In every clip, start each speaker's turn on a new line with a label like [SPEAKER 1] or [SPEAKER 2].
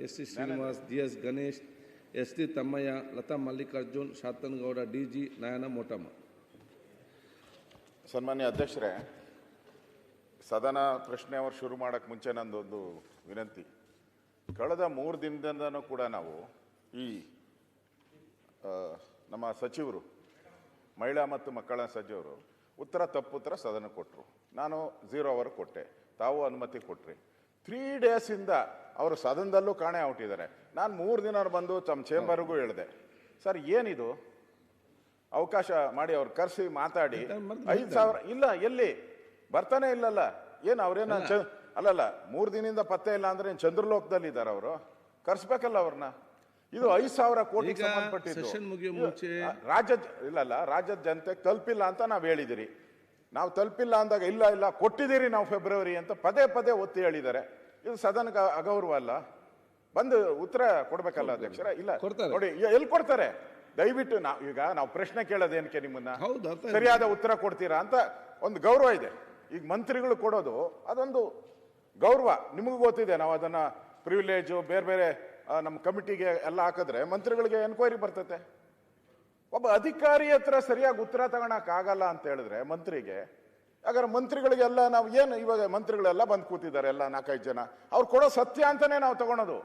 [SPEAKER 1] S C Srinivas, GS Ganesh, S T Thammaiah, Latha Mallikarjun, Shanthanagowda, DG Nayana Motamma.
[SPEAKER 2] ಸನ್ಮಾನ್ಯ ಅಧ್ಯಕ್ಷರೇ, ಸದನ ಪ್ರಶ್ನೆ ಅವರು ಶುರು ಮಾಡೋಕ್ಕೆ ಮುಂಚೆ ನಂದೊಂದು ವಿನಂತಿ. ಕಳೆದ 3 ದಿನದಿಂದನೂ ಕೂಡ ನಾವು ಈ ನಮ್ಮ ಸಚಿವರು, ಮಹಿಳಾ ಮತ್ತು ಮಕ್ಕಳ ಸಚಿವರು ಉತ್ತರ ತಪ್ಪುತ್ತರ ಸದನ ಕೊಟ್ಟರು. ನಾನು 0 ಅವರ್ ಕೊಟ್ಟೆ, ತಾವು ಅನುಮತಿ ಕೊಟ್ರಿ. 3 ಡೇಸಿಂದ ಅವರು ಸದನದಲ್ಲೂ ಕಾಣೆ ಔಟಿದ್ದಾರೆ. ನಾನು 3 ದಿನ ಬಂದು ತಮ್ಮ ಚೇಂಬರ್ಗೂ ಹೇಳಿದೆ, ಸರ್ ಏನಿದು ಅವಕಾಶ ಮಾಡಿ ಅವ್ರು ಕರೆಸಿ ಮಾತಾಡಿ 5,000 ಇಲ್ಲ, ಎಲ್ಲಿ ಬರ್ತಾನೆ ಇಲ್ಲಲ್ಲ, ಏನು ಅವ್ರೇನ ಅಲ್ಲಲ್ಲ 3 ದಿನದಿಂದ ಪತ್ತೆ ಇಲ್ಲ ಅಂದ್ರೆ ಚಂದ್ರಲೋಕದಲ್ಲಿ ಇದ್ದಾರೆ ಅವರು, ಕರ್ಸ್ಬೇಕಲ್ಲ ಅವ್ರನ್ನ. ಇದು 5,000 ಕೋಟಿಗೆ ಸಂಬಂಧಪಟ್ಟಿದ್ದು. ರಾಜ್ಯದ ಜನತೆಗೆ ತಲುಪಿಲ್ಲ ಅಂತ ನಾವು ಹೇಳಿದಿರಿ. ನಾವು ತಲುಪಿಲ್ಲ ಅಂದಾಗ ಇಲ್ಲ ಕೊಟ್ಟಿದ್ದೀರಿ ನಾವು ಫೆಬ್ರವರಿ ಅಂತ ಪದೇ ಪದೇ ಒತ್ತಿ ಹೇಳಿದ್ದಾರೆ. ಇದು ಸದನಕ್ಕೆ ಅಗೌರವ ಅಲ್ಲ? ಬಂದು ಉತ್ತರ ಕೊಡ್ಬೇಕಲ್ಲ ಅಧ್ಯಕ್ಷರ? ಇಲ್ಲ ನೋಡಿ, ಎಲ್ಲಿ ಕೊಡ್ತಾರೆ? ದಯವಿಟ್ಟು ನಾವು ಪ್ರಶ್ನೆ ಕೇಳೋದೇನಕ್ಕೆ ನಿಮ್ಮನ್ನ, ಸರಿಯಾದ ಉತ್ತರ ಕೊಡ್ತೀರಾ ಅಂತ ಒಂದು ಗೌರವ ಇದೆ. ಈಗ ಮಂತ್ರಿಗಳು ಕೊಡೋದು ಅದೊಂದು ಗೌರವ, ನಿಮಗೂ ಗೊತ್ತಿದೆ. ನಾವು ಅದನ್ನ ಪ್ರಿವಿಲೇಜು ಬೇರೆ ಬೇರೆ ನಮ್ಮ ಕಮಿಟಿಗೆ ಎಲ್ಲ ಹಾಕಿದ್ರೆ ಮಂತ್ರಿಗಳಿಗೆ ಎನ್ಕ್ವೈರಿ ಬರ್ತತೆ. ಒಬ್ಬ ಅಧಿಕಾರಿ ಹತ್ರ ಸರಿಯಾಗಿ ಉತ್ತರ ತಗೊಳಕ್ ಆಗಲ್ಲ ಅಂತ ಹೇಳಿದ್ರೆ ಮಂತ್ರಿಗೆ, ಹಾಗಾದ್ರೆ ಮಂತ್ರಿಗಳಿಗೆಲ್ಲ ನಾವು ಏನು, ಇವಾಗ ಮಂತ್ರಿಗಳೆಲ್ಲ ಬಂದು ಕೂತಿದ್ದಾರೆ, ಎಲ್ಲ 4-5 ಜನ, ಅವ್ರು ಕೊಡೋ ಸತ್ಯ ಅಂತಾನೆ ನಾವು ತಗೊಳೋದು.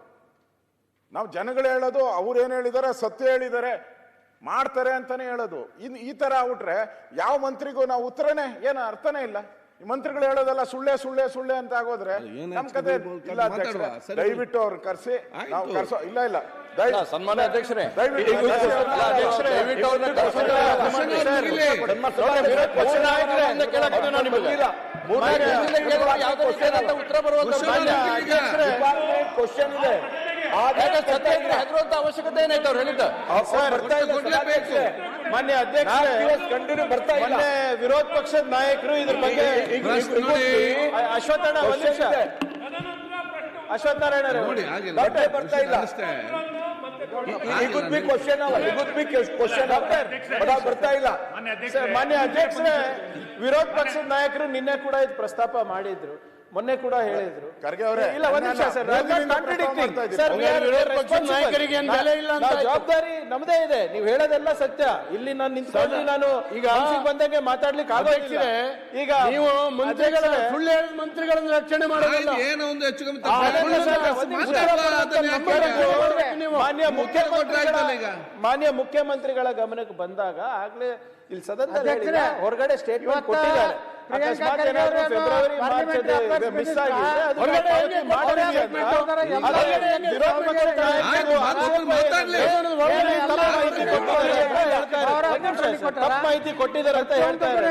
[SPEAKER 2] ನಾವು ಜನಗಳು ಹೇಳೋದು ಅವ್ರೇನು ಹೇಳಿದ್ದಾರೆ, ಸತ್ಯ ಹೇಳಿದ್ದಾರೆ, ಮಾಡ್ತಾರೆ ಅಂತಾನೆ ಹೇಳೋದು. ಈ ತರ ಆಗ್ಬಿಟ್ರೆ ಯಾವ ಮಂತ್ರಿಗೂ ನಾವು ಉತ್ತರನೇ ಏನು ಅರ್ಥನೇ ಇಲ್ಲ. ಈ ಮಂತ್ರಿಗಳು ಹೇಳೋದೆಲ್ಲ ಸುಳ್ಳೆ ಸುಳ್ಳೆ ಸುಳ್ಳೆ ಅಂತ ಆಗೋದ್ರೆ ನಮ್ ಕತೆ ಇಲ್ಲ. ದಯವಿಟ್ಟು ಅವ್ರು ಕರ್ಸಿ, ನಾವು ಕರ್ಸೋ ಇಲ್ಲ
[SPEAKER 3] ಸನ್ಮಾನ್ಯ ಅಧ್ಯಕ್ಷರೇ, ಉತ್ತರ ಕ್ವಶನ್ ಇದೆ, ಅವಶ್ಯಕತೆ ಏನಾಯ್ತು ಅವ್ರು ಹೇಳಿದ್ದ? ಮಾನ್ಯ ಅಧ್ಯಕ್ಷರೇ, ಕಂಟಿನ್ಯೂ ಬರ್ತಾ ಇಲ್ಲ. ವಿರೋಧ ಪಕ್ಷದ ನಾಯಕರು ಇದ್ರ ಬಗ್ಗೆ ಅಶ್ವತ್ಥನಾರಾಯಣ ಬರ್ತಾ ಇಲ್ಲ. ಬರ್ತಾ ಇಲ್ಲ. ಮಾನ್ಯ ಅಧ್ಯಕ್ಷರೇ, ವಿರೋಧ ಪಕ್ಷದ ನಾಯಕರು ನಿನ್ನೆ ಕೂಡ ಇದು ಪ್ರಸ್ತಾಪ ಮಾಡಿದ್ರು, ಮೊನ್ನೆ ಕೂಡ ಹೇಳಿದ್ರು. ಇಲ್ಲ, ಒಂದ್ ನಿಮಿಷ ಸರ್, ಜವಾಬ್ದಾರಿ ನಮ್ದೇ ಇದೆ. ನೀವು ಹೇಳೋದೆಲ್ಲ ಸತ್ಯ. ಇಲ್ಲಿ ನಾನು ನಿಂತ್ಕೊಂಡು ನಾನು ಈಗ ಬಂದಂಗೆ ಮಾತಾಡ್ಲಿಕ್ಕೆ ಆಗೋದಿಲ್ಲ. ಈಗ ನೀವು ಮಂತ್ರಿಗಳನ್ನು ರಕ್ಷಣೆ ಮಾಡೋದಿಲ್ಲ. ಮಾನ್ಯ ಮುಖ್ಯಮಂತ್ರಿಗಳ ಗಮನಕ್ಕೆ ಬಂದಾಗ ಆಗ್ಲೇ ಇಲ್ಲಿ ಸದನದಲ್ಲಿ ಹೊರಗಡೆ ಸ್ಟೇಟ್ಮೆಂಟ್ ಕೊಟ್ಟಿದ್ದಾರೆ. ಅಕಸ್ಮಾತ್ ಏನಾದ್ರು ಫೆಬ್ರವರಿ ಮಾರ್ಚ್ ಮಿಸ್ ಆಗಿದೆ, ತಪ್ಪು ಮಾಹಿತಿ ಕೊಟ್ಟಿದ್ದಾರೆ ಅಂತ ಹೇಳ್ತಾರೆ.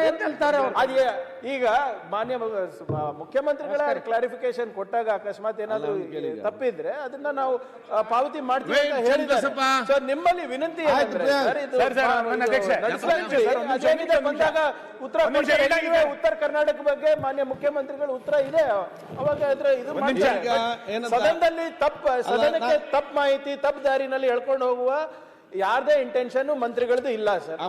[SPEAKER 3] ಈಗ ಮಾನ್ಯ ಮುಖ್ಯಮಂತ್ರಿಗಳ ಕ್ಲಾರಿಫಿಕೇಶನ್ ಕೊಟ್ಟಾಗ ಅಕಸ್ಮಾತ್ ಏನಾದ್ರು ತಪ್ಪಿದ್ರೆ ಅದನ್ನ ನಾವು ಪಾವತಿ ಮಾಡ್ತೀವಿ ಅಂತ ಹೇಳಿದ್ದಾರೆ. ಸೊ ನಿಮ್ಮಲ್ಲಿ ವಿನಂತಿ ಬಂದಾಗ ಉತ್ತರ ಕರ್ನಾಟಕ ಬಗ್ಗೆ ಮಾನ್ಯ ಮುಖ್ಯಮಂತ್ರಿಗಳು ಉತ್ತರ ಇದೆ, ಅವಾಗ ಇದು ಸದನದಲ್ಲಿ ಸದನಕ್ಕೆ ತಪ್ಪು ಮಾಹಿತಿ, ತಪ್ಪು ದಾರಿನಲ್ಲಿ ಎಳ್ಕೊಂಡು ಹೋಗುವ ಯಾರದೇ ಇಂಟೆನ್ಷನ್ ಮಂತ್ರಿಗಳದ್ದು ಇಲ್ಲ ಸರ್.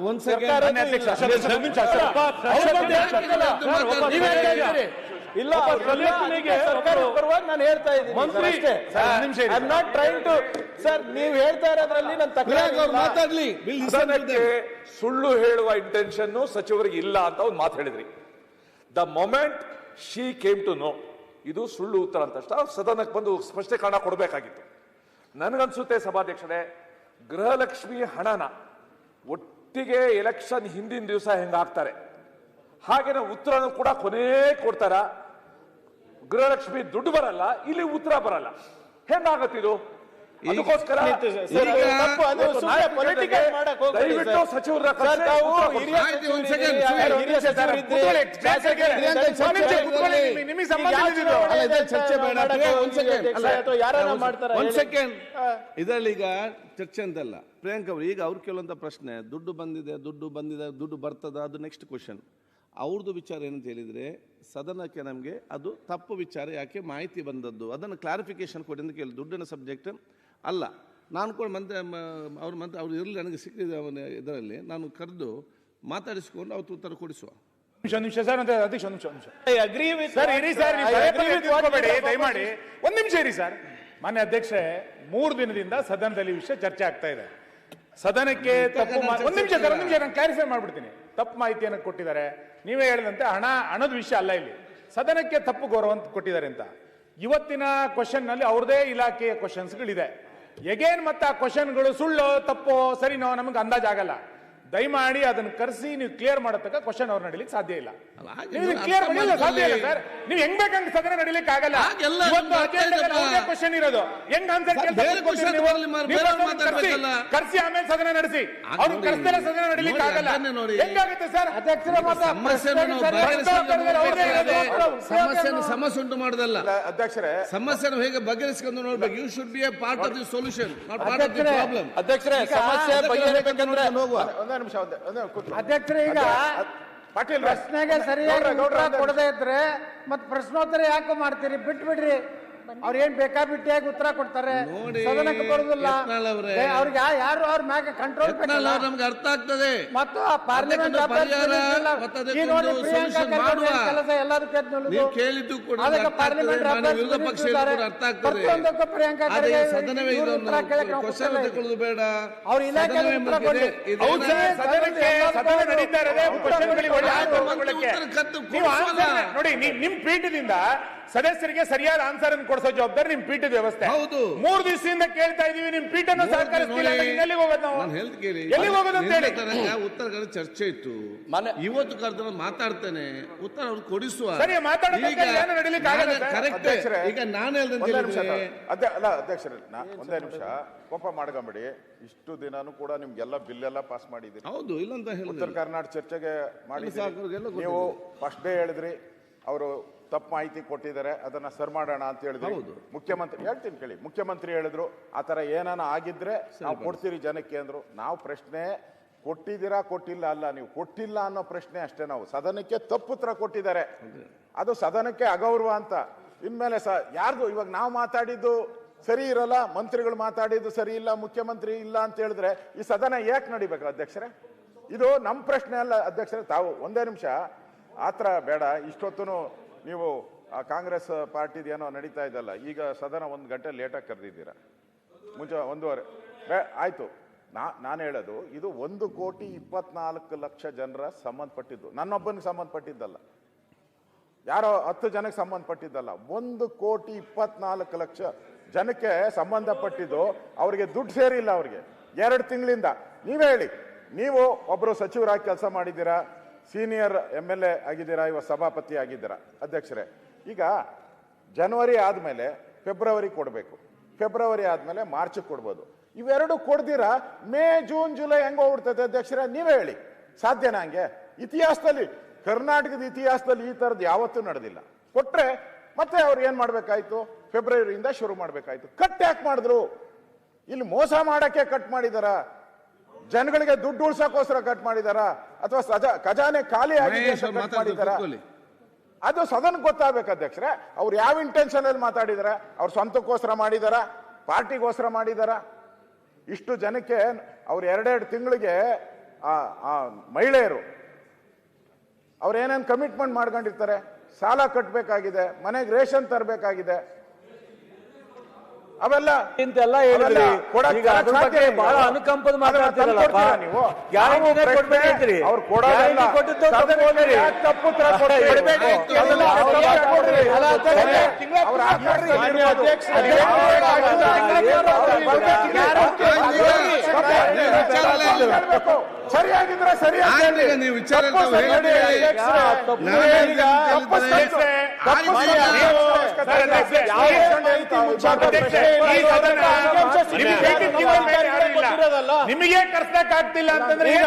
[SPEAKER 3] ಇಲ್ಲ, ಪರವಾಗಿ ನಾನು ಹೇಳ್ತಾ ಇದ್ದೀನಿ. ಸರ್, ನೀವು ಹೇಳ್ತಾ ಇರೋದ್ರಲ್ಲಿ ನನ್ನ
[SPEAKER 4] ಮಾತಾಡ್ಲಿ. ಸುಳ್ಳು ಹೇಳುವ ಇಂಟೆನ್ಷನ್ ಸಚಿವರಿಗೆ ಇಲ್ಲ ಅಂತ ಒಂದು ಮಾತು ಹೇಳಿದ್ರಿ. The moment she came to know ಇದು ಸುಳ್ಳು ಉತ್ತರ ಅಂತ ಸದನಕ್ಕೆ ಬಂದು ಸ್ಪಷ್ಟೀಕರಣ ಕೊಡಬೇಕಾಗಿತ್ತು. ನನಗನ್ಸುತ್ತೆ ಸಭಾಧ್ಯಕ್ಷರೇ, ಗೃಹಲಕ್ಷ್ಮಿ ಹಣನ ಒಟ್ಟಿಗೆ ಎಲೆಕ್ಷನ್ ಹಿಂದಿನ ದಿವಸ ಹೆಂಗಾಗ್ತಾರೆ ಹಾಗೇನೆ ಉತ್ತರನೂ ಕೂಡ ಕೊನೆ ಕೊಡ್ತಾರ. ಗೃಹಲಕ್ಷ್ಮಿ ದುಡ್ಡು ಬರಲ್ಲ, ಇಲ್ಲಿ ಉತ್ತರ ಬರಲ್ಲ, ಹೆಂಗಾಗತ್ತಿದು? ಅದಕ್ಕೋಸ್ಕರ ಸಚಿವರ
[SPEAKER 1] ಇದರಲ್ಲಿ ಈಗ ಚರ್ಚೆ ಅಂತಲ್ಲ ಪ್ರಿಯಾಂಕ ಅವರು. ಈಗ ಅವ್ರು ಕೇಳುವಂತ ಪ್ರಶ್ನೆ, ದುಡ್ಡು ಬಂದಿದೆ, ದುಡ್ಡು ಬರ್ತದ, ಅದು ನೆಕ್ಸ್ಟ್ ಕ್ವಶನ್. ಅವ್ರದ್ದು ವಿಚಾರ ಏನಂತ ಹೇಳಿದರೆ, ಸದನಕ್ಕೆ ನಮಗೆ ಅದು ತಪ್ಪು ವಿಚಾರ, ಯಾಕೆ ಮಾಹಿತಿ ಬಂದದ್ದು ಅದನ್ನು ಕ್ಲಾರಿಫಿಕೇಶನ್ ಕೊಡಿ ಅಂತ ಕೇಳಿ. ದುಡ್ಡಿನ ಸಬ್ಜೆಕ್ಟ್ ಅಲ್ಲ. ನಾನು ಕೂಡ ಅವ್ರು ಇರಲಿ, ನನಗೆ ಸಿಕ್ಕಿದ ಇದರಲ್ಲಿ ನಾನು ಕರೆದು ಮಾತಾಡಿಸಿಕೊಂಡು ಅವ್ರ ಉತ್ತರ ಕೊಡಿಸುವ.
[SPEAKER 5] ನಿಮಿಷ ಸರ್, ದಯಮಾಡಿ 1 ನಿಮಿಷ ಇರಿ ಸರ್. ಮಾನ್ಯ ಅಧ್ಯಕ್ಷರೇ, 3 ದಿನದಿಂದ ಸದನದಲ್ಲಿ ವಿಷಯ ಚರ್ಚೆ ಆಗ್ತಾ ಇದೆ. ಸದನಕ್ಕೆ ತಪ್ಪು ಒಂದ್ ನಿಮಿಷ ನಾನು ಕ್ಲಾರಿಫೈ ಮಾಡ್ಬಿಡ್ತೀನಿ. ತಪ್ಪು ಮಾಹಿತಿಯನ್ನು ಕೊಟ್ಟಿದ್ದಾರೆ. ನೀವೇ ಹೇಳಿದಂತೆ ಹಣದ ವಿಷಯ ಅಲ್ಲ ಇಲ್ಲಿ. ಸದನಕ್ಕೆ ತಪ್ಪು ಗೌರವ ಕೊಟ್ಟಿದ್ದಾರೆ ಅಂತ. ಇವತ್ತಿನ ಕ್ವಶನ್ ನಲ್ಲಿ ಅವ್ರದೇ ಇಲಾಖೆಯ ಕ್ವಶನ್ಸ್ಗಳಿದೆ. ಎಗೇನ್ ಮತ್ತೆ ಆ ಕ್ವಶನ್ಗಳು ಸುಳ್ಳು ತಪ್ಪೋ ಸರಿನೋ ನಮಗೆ ಅಂದಾಜಾಗಲ್ಲ. ದಯಮಾಡಿ ಅದನ್ನ ಕರೆಸಿ ನೀವು ಕ್ಲಿಯರ್ ಮಾಡತಕ್ಕ ಕ್ವಶನ್ ಅವ್ರು ನಡೀಲಿಕ್ಕೆ ಸಾಧ್ಯ ಇಲ್ಲ. ಕ್ಲಿಯರ್ ಮಾಡಿಲ್ಲ ಸಾಧ್ಯ ಇಲ್ಲ ಸರ್. ನೀವು ಹೆಂಗ್ ಬೇಕಂತ ಸದನ ನಡೀಲಿಕ್ಕೆ ಆಗಲ್ಲ. ಕ್ವಶನ್ ಇರೋದು ಹೆಂಗ್ ಆನ್ಸರ್ ಕರ್ಸಿ ಆಮೇಲೆ ಸದನ ನಡೆಸಿ. ಅವ್ರು ಕರ್ಸ್ದಲ್ಲ ಸದನ ನಡೀಲಿಕ್ಕೆ ಆಗಲ್ಲ. ಹೆಂಗಾಗುತ್ತೆ ಸರ್?
[SPEAKER 1] ಸಮಸ್ಯೆ ಉಂಟು ಮಾಡೋದಲ್ಲ
[SPEAKER 2] ಅಧ್ಯಕ್ಷರೇ,
[SPEAKER 1] ಸಮಸ್ಯೆನ ಹೇಗೆ ಬಗೆಹರಿಸಿಕೊಂಡು ನೋಡ್ಬೇಕು. You should be a part of the solution, not part of the problem.
[SPEAKER 3] ಅಧ್ಯಕ್ಷರೇ, ಸಮಸ್ಯೆ ಬಗೆಹರಿಸಬೇಕಂದ್ರೆ
[SPEAKER 6] ಅಧ್ಯಕ್ಷರೇ, ಈಗ
[SPEAKER 2] ಪಾಟೀಲ್
[SPEAKER 6] ಪ್ರಶ್ನೆಗೆ ಸರಿಯಾಗಿ ಉತ್ತರ ಕೊಡದೇ ಇದ್ರೆ ಮತ್ ಪ್ರಶ್ನೋತ್ತರ ಯಾಕೆ ಮಾಡ್ತೀರಿ? ಬಿಟ್ಬಿಡ್ರಿ. ಅವ್ರ ಏನ್ ಬೇಕಾಬಿಟ್ಟಿಯಾಗಿ ಉತ್ತರ ಕೊಡ್ತಾರೆ, ಸದನಕ್ಕೆ ಬರುದಿಲ್ಲ. ಅವ್ರಿಗೆ ಯಾರು ಅವ್ರ ಮ್ಯಾಗ ಕಂಟ್ರೋಲ್
[SPEAKER 1] ನಮ್ಗೆ ಅರ್ಥ ಆಗ್ತದೆ.
[SPEAKER 6] ಮತ್ತು ಪಾರ್ಲಿಮೆಂಟ್
[SPEAKER 1] ನೀವು ಕೇಳಿದ್ದು ಕೂಡ ವಿರೋಧ ಪಕ್ಷ ಅರ್ಥ ಆಗ್ತದೆ. ಸದನವೇ ಕ್ವಶನ್ ತಗೊಳ್ಳೋದು ಬೇಡ.
[SPEAKER 6] ಅವ್ರ ಇಲಾಖೆ
[SPEAKER 5] ನೋಡಿ, ನಿಮ್ ಪೀಠದಿಂದ ಸದಸ್ಯರಿಗೆ ಸರಿಯಾದ ಆನ್ಸರ್ ಅನ್ನು ಕೊಡಿಸೋ ಜವಾಬ್ದಾರಿ ನಿಮ್ ಪೀಠದ ವ್ಯವಸ್ಥೆ.
[SPEAKER 1] ಹೌದು,
[SPEAKER 5] 3 ದಿವಸದಿಂದ ಕೇಳ್ತಾ ಇದೀವಿ. ನಿಮ್ ಪೀಠನ ಸಹಕರಿಸ್ತಿಲ್ಲ. ಎಲ್ಲಿಗೆ ಹೋಗೋದು ನಾವು? ಎಲ್ಲಿಗೆ ಹೋಗೋದು ಅಂತ ಹೇಳಿ
[SPEAKER 1] ಉತ್ತರಗಳ ಚರ್ಚೆ ಇತ್ತು. ಇವತ್ತು ಕರೆದ ಮಾತಾಡ್ತೇನೆ, ಉತ್ತರ ಅವ್ರು ಕೊಡಿಸುವ.
[SPEAKER 5] ಸರಿ, ಮಾತಾಡೋದಕ್ಕೆ ಏನು ನಡೀಲಿಕ್ಕೆ ಆಗಲ್ಲ.
[SPEAKER 1] ಕರೆಕ್ಟ್. ಈಗ ನಾನು
[SPEAKER 2] ಅಧ್ಯಕ್ಷರೇ, ಒಂದೇ ನಿಮಿಷ ಕೋಪ ಮಾಡ್ಕೊಂಬಿಡಿ. ಇಷ್ಟು ದಿನಾನು ಕೂಡ ನಿಮ್ಗೆಲ್ಲ ಬಿಲ್ ಎಲ್ಲ ಪಾಸ್ ಮಾಡಿದ್ದೀರಿ.
[SPEAKER 1] ಹೌದು, ಇಲ್ಲ ಅಂತ ಹೇಳಿ
[SPEAKER 2] ಉತ್ತರ ಕರ್ನಾಟಕ ಚರ್ಚೆಗೆ ಮಾಡಿ ನೀವು ಫಸ್ಟ್ ಡೇ ಹೇಳಿದ್ರಿ ಅವರು ತಪ್ಪು ಮಾಹಿತಿ ಕೊಟ್ಟಿದ್ದಾರೆ, ಅದನ್ನ ಸರ್ ಮಾಡೋಣ ಅಂತ ಹೇಳಿದ್ರು. ಮುಖ್ಯಮಂತ್ರಿ ಹೇಳ್ತೀನಿ ಕೇಳಿ, ಮುಖ್ಯಮಂತ್ರಿ ಹೇಳಿದ್ರು ಆ ತರ ಏನಾನ ಆಗಿದ್ರೆ ನಾವು ಕೊಡ್ತೀರಿ ಜನಕ್ಕೆ ಅಂದ್ರು. ನಾವು ಪ್ರಶ್ನೆ ಕೊಟ್ಟಿದ್ದೀರಾ ಕೊಟ್ಟಿಲ್ಲ ಅಲ್ಲ, ನೀವು ಕೊಟ್ಟಿಲ್ಲ ಅನ್ನೋ ಪ್ರಶ್ನೆ ಅಷ್ಟೇ. ನಾವು ಸದನಕ್ಕೆ ತಪ್ಪು ಉತ್ತರ ಕೊಟ್ಟಿದ್ದಾರೆ, ಅದು ಸದನಕ್ಕೆ ಅಗೌರವ ಅಂತ. ಇನ್ಮೇಲೆ ಯಾರ್ದು ಇವಾಗ ನಾವು ಮಾತಾಡಿದ್ದು ಸರಿ ಇರಲ್ಲ, ಮಂತ್ರಿಗಳು ಮಾತಾಡಿದ್ದು ಸರಿ ಇಲ್ಲ, ಮುಖ್ಯಮಂತ್ರಿ ಇಲ್ಲ ಅಂತ ಹೇಳಿದ್ರೆ ಈ ಸದನ ಯಾಕೆ ನಡಿಬೇಕು ಅಧ್ಯಕ್ಷರೇ? ಇದು ನಮ್ಮ ಪ್ರಶ್ನೆ ಅಲ್ಲ ಅಧ್ಯಕ್ಷರೇ. ತಾವು ಒಂದೇ ನಿಮಿಷ ಆತರ ಬೇಡ. ಇಷ್ಟೊತ್ತು ನೀವು ಕಾಂಗ್ರೆಸ್ ಪಾರ್ಟಿದ ಏನೋ ನಡೀತಾ ಇದ್ದಲ್ಲ, ಈಗ ಸದನ 1 ಗಂಟೆ ಲೇಟಾಗಿ ಕರೆದಿದ್ದೀರಾ. ಮುಂಚೆ 1:30 ಆಯ್ತು. ನಾನು ಹೇಳೋದು ಇದು 1,24,00,000 ಜನರ ಸಂಬಂಧಪಟ್ಟಿದ್ದು, ನನ್ನೊಬ್ಬನಿಗೆ ಸಂಬಂಧಪಟ್ಟಿದ್ದಲ್ಲ, ಯಾರೋ 10 ಜನಕ್ಕೆ ಸಂಬಂಧಪಟ್ಟಿದ್ದಲ್ಲ. 1,24,00,000 ಜನಕ್ಕೆ ಸಂಬಂಧಪಟ್ಟಿದ್ದು. ಅವ್ರಿಗೆ ದುಡ್ಡು ಸೇರಿಲ್ಲ. ಅವ್ರಿಗೆ 2 ತಿಂಗಳಿಂದ ನೀವೇ ಹೇಳಿ, ನೀವು ಒಬ್ಬರು ಸಚಿವರಾಗಿ ಕೆಲಸ ಮಾಡಿದ್ದೀರಾ, ಸೀನಿಯರ್ MLA ಆಗಿದ್ದೀರಾ, ಇವಾಗ ಸಭಾಪತಿ ಆಗಿದ್ದೀರಾ ಅಧ್ಯಕ್ಷರೇ. ಈಗ ಜನವರಿ ಆದಮೇಲೆ ಫೆಬ್ರವರಿ ಕೊಡಬೇಕು, ಫೆಬ್ರವರಿ ಆದಮೇಲೆ ಮಾರ್ಚ್ ಕೊಡ್ಬೋದು. ಇವೆರಡು ಕೊಡ್ದಿರಾ ಮೇ ಜೂನ್ ಜುಲೈ ಹೆಂಗೆ ಹೋಗ್ಬಿಡ್ತದೆ ಅಧ್ಯಕ್ಷರೇ? ನೀವೇ ಹೇಳಿ, ಸಾಧ್ಯನಾ ಹಂಗೆ? ಇತಿಹಾಸದಲ್ಲಿ, ಕರ್ನಾಟಕದ ಇತಿಹಾಸದಲ್ಲಿ ಈ ಥರದ್ದು ಯಾವತ್ತೂ ನಡೆದಿಲ್ಲ. ಕೊಟ್ರೆ ಮತ್ತೆ ಅವ್ರು ಏನು ಮಾಡಬೇಕಾಯ್ತು? ಫೆಬ್ರವರಿಯಿಂದ ಶುರು ಮಾಡಬೇಕಾಯ್ತು. ಕಟ್ ಯಾಕೆ ಮಾಡಿದ್ರು? ಇಲ್ಲಿ ಮೋಸ ಮಾಡಕ್ಕೆ ಕಟ್ ಮಾಡಿದಾರ? ಜನಗಳಿಗೆ ದುಡ್ಡು ಉಳ್ಸಕ್ಕೋಸ್ಕರ ಕಟ್ ಮಾಡಿದಾರ? ಅಥವಾ ಖಜಾನೆ ಖಾಲಿ ಆಗಿದೆ ಕಟ್ ಮಾಡಿದಾರ? ಅದು ಸದನಕ್ಕೆ ಗೊತ್ತಾಗಬೇಕು ಅಧ್ಯಕ್ಷರೇ. ಅವ್ರು ಯಾವ ಇಂಟೆನ್ಷನ್ ಅಲ್ಲಿ ಮಾತಾಡಿದಾರ? ಅವ್ರ ಸ್ವಂತಕ್ಕೋಸ್ಕರ ಮಾಡಿದಾರ, ಪಾರ್ಟಿಗೋಸ್ಕರ ಮಾಡಿದಾರ? ಇಷ್ಟು ಜನಕ್ಕೆ ಅವ್ರು 2 ತಿಂಗಳಿಗೆ ಆ ಮಹಿಳೆಯರು ಅವ್ರು ಏನೇನು ಕಮಿಟ್ಮೆಂಟ್ ಮಾಡ್ಕೊಂಡಿರ್ತಾರೆ, ಸಾಲ ಕಟ್ಟಬೇಕಾಗಿದೆ, ಮನೆಗೆ ರೇಷನ್ ತರಬೇಕಾಗಿದೆ, ಅವೆಲ್ಲ
[SPEAKER 3] ಇಂತೆಲ್ಲ ಹೇಳಿದ್ರಿ. ಈಗ ಅದ್ರ ಬಗ್ಗೆ ಬಹಳ ಅನುಕಂಪದ ಮಾತಾಡ್ತಿರಲ್ಲ ನೀವು. ಗ್ಯಾರಂಟಿ ಕೊಡ್ಬೇಕಂತ್ರಿ,
[SPEAKER 2] ಅವ್ರು ಕೊಡೋದಿಲ್ಲ.
[SPEAKER 3] ಕೊಟ್ಟಿದ್ದು ತಪ್ಪು
[SPEAKER 2] ಸರಿಯಾಗಿದ್ರೆ ಸರಿಯಾಗಿ
[SPEAKER 1] ನೀವು ವಿಚಾರ
[SPEAKER 5] ನಿಮಗೆ ಕರ್ಸಕ್ಕಾಗ್ತಿಲ್ಲ ಅಂತಂದ್ರೆ
[SPEAKER 1] ಈ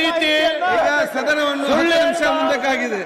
[SPEAKER 1] ರೀತಿ ಈಗ ಸದನವನ್ನು 10 ನಿಮಿಷ ಮುಂದಕ್ಕಾಗಿದೆ.